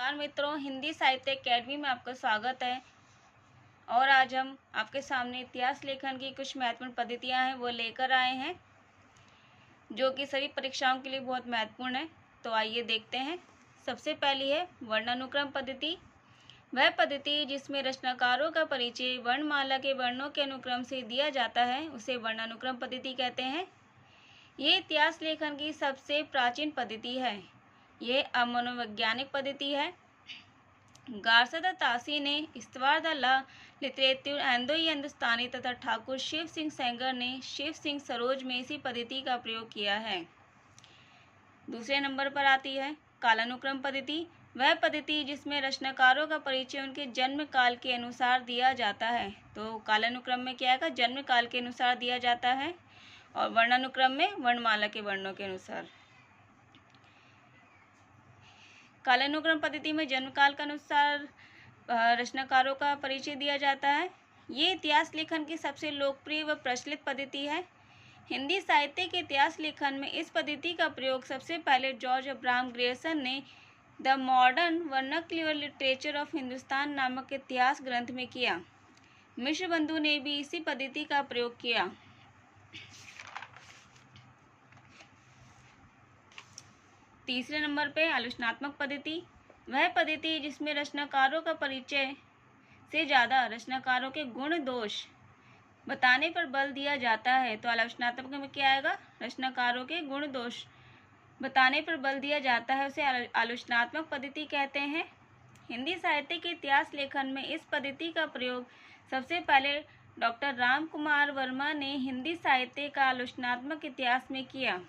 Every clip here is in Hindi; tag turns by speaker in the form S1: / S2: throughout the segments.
S1: नमस्कार मित्रों, हिंदी साहित्य अकेडमी में आपका स्वागत है। और आज हम आपके सामने इतिहास लेखन की कुछ महत्वपूर्ण पद्धतियां हैं वो लेकर आए हैं, जो कि सभी परीक्षाओं के लिए बहुत महत्वपूर्ण है। तो आइए देखते हैं। सबसे पहली है वर्णानुक्रम पद्धति। वह पद्धति जिसमें रचनाकारों का परिचय वर्णमाला के वर्णों के अनुक्रम से दिया जाता है उसे वर्णानुक्रम पद्धति कहते हैं। ये इतिहास लेखन की सबसे प्राचीन पद्धति है। यह अमनोवैज्ञानिक पद्धति है। गार्सद तासी ने इस्तवार द ला लिटरेचर एंडो हिंदुस्तानी तथा ठाकुर शिव सिंह सेंगर ने शिव सिंह सरोज में इसी पद्धति का प्रयोग किया है। दूसरे नंबर पर आती है कालानुक्रम पद्धति। वह पद्धति जिसमें रचनाकारों का परिचय उनके जन्म काल के अनुसार दिया जाता है। तो कालानुक्रम में क्या है, जन्म काल के अनुसार दिया जाता है, और वर्णानुक्रम में वर्णमाला के वर्णों के अनुसार। कालानुक्रम पद्धति में जन्मकाल के अनुसार रचनाकारों का परिचय दिया जाता है। ये इतिहास लेखन की सबसे लोकप्रिय व प्रचलित पद्धति है। हिंदी साहित्य के इतिहास लेखन में इस पद्धति का प्रयोग सबसे पहले जॉर्ज अब्राहम ग्रेयसन ने the modern vernacular literature of Hindustan नामक इतिहास ग्रंथ में किया। मिश्र बंधु ने भी इसी पद्धति का प्रयोग किया। तीसरे नंबर पे आलोचनात्मक पद्धति। वह पद्धति जिसमें रचनाकारों का परिचय से ज़्यादा रचनाकारों के गुण दोष बताने पर बल दिया जाता है। तो आलोचनात्मक में क्या आएगा, रचनाकारों के गुण दोष बताने पर बल दिया जाता है, उसे आलोचनात्मक पद्धति कहते हैं। हिंदी साहित्य के इतिहास लेखन में इस पद्धति का प्रयोग सबसे पहले डॉक्टर राम कुमार वर्मा ने हिंदी साहित्य का आलोचनात्मक इतिहास में किया।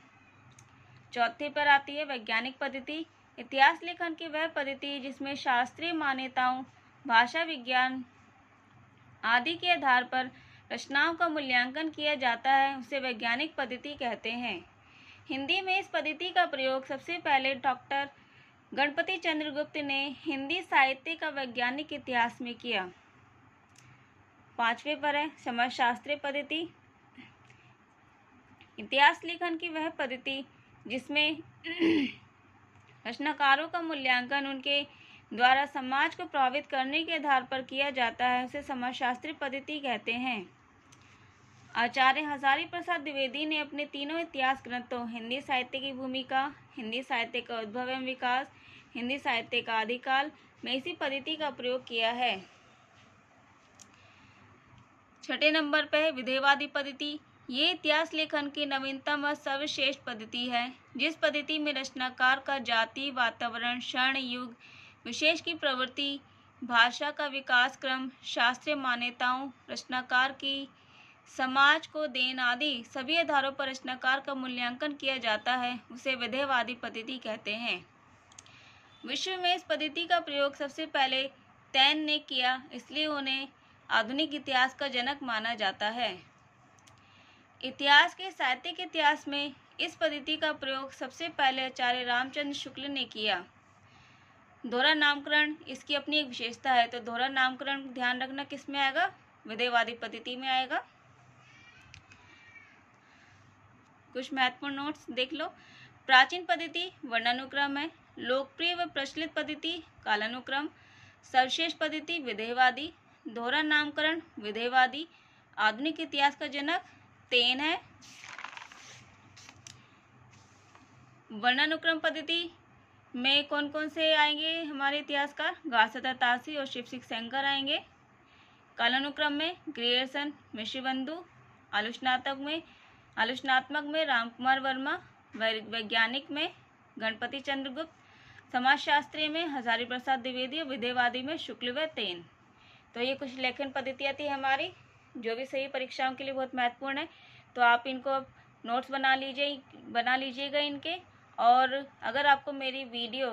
S1: चौथे पर आती है वैज्ञानिक पद्धति। इतिहास लेखन की वह पद्धति जिसमें शास्त्रीय मान्यताओं, भाषा विज्ञान आदि के आधार पर रचनाओं का मूल्यांकन किया जाता है, उसे वैज्ञानिक पद्धति कहते हैं। हिंदी में इस पद्धति का प्रयोग सबसे पहले डॉक्टर गणपति चंद्र गुप्त ने हिंदी साहित्य का वैज्ञानिक इतिहास में किया। पांचवे पर है समाजशास्त्रीय पद्धति। इतिहास लेखन की वह पद्धति जिसमें रचनाकारों का मूल्यांकन उनके द्वारा समाज को प्रभावित करने के आधार पर किया जाता है, उसे समाजशास्त्री पद्धति कहते हैं। आचार्य हजारी प्रसाद द्विवेदी ने अपने तीनों इतिहास ग्रंथों हिंदी साहित्य की भूमिका, हिंदी साहित्य का उद्भव एवं विकास, हिंदी साहित्य का आदिकाल में इसी पद्धति का प्रयोग किया है। छठे नंबर पर है विधेयवादी पद्धति। ये इतिहास लेखन की नवीनतम व सर्वश्रेष्ठ पद्धति है, जिस पद्धति में रचनाकार का जाति, वातावरण, क्षण, युग विशेष की प्रवृत्ति, भाषा का विकास क्रम, शास्त्रीय मान्यताओं, रचनाकार की समाज को देन आदि सभी आधारों पर रचनाकार का मूल्यांकन किया जाता है, उसे विधेयवादी पद्धति कहते हैं। विश्व में इस पद्धति का प्रयोग सबसे पहले तैन ने किया, इसलिए उन्हें आधुनिक इतिहास का जनक माना जाता है। इतिहास के साहित्यिक इतिहास में इस पद्धति का प्रयोग सबसे पहले आचार्य रामचंद्र शुक्ल ने किया। दोहरा नामकरण इसकी अपनी एक विशेषता है, तो दोहरा नामकरण ध्यान रखना किस में आएगा, विधेयवादी पद्धति में आएगा। कुछ महत्वपूर्ण नोट्स देख लो। प्राचीन पद्धति वर्णानुक्रम है, लोकप्रिय व प्रचलित पद्धति कालानुक्रम, सर्वश्रेष्ठ पद्धति विधेयवादी, दोहरा नामकरण विधेयवादी, आधुनिक इतिहास का जनक तैन है। वर्णानुक्रम पद्धति में कौन कौन से आएंगे हमारे इतिहासकार, गार्सद तासी और शिव सिंह सेंगर आएंगे। कालानुक्रम में ग्रेयसन, मिश्र बंधु, आलोचनात्मक में रामकुमार वर्मा, वैज्ञानिक में गणपति चंद्र गुप्त, समाजशास्त्री में हजारी प्रसाद द्विवेदी, विधेयवादी में शुक्ल व तैन। तो ये कुछ लेखन पद्धतियाँ थी हमारी, जो भी सही परीक्षाओं के लिए बहुत महत्वपूर्ण है। तो आप इनको नोट्स बना लीजिएगा इनके। और अगर आपको मेरी वीडियो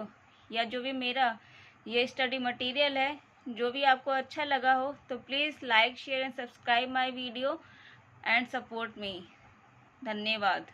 S1: या जो भी मेरा ये स्टडी मटेरियल है जो भी आपको अच्छा लगा हो, तो please like, share and subscribe my video and support me. धन्यवाद।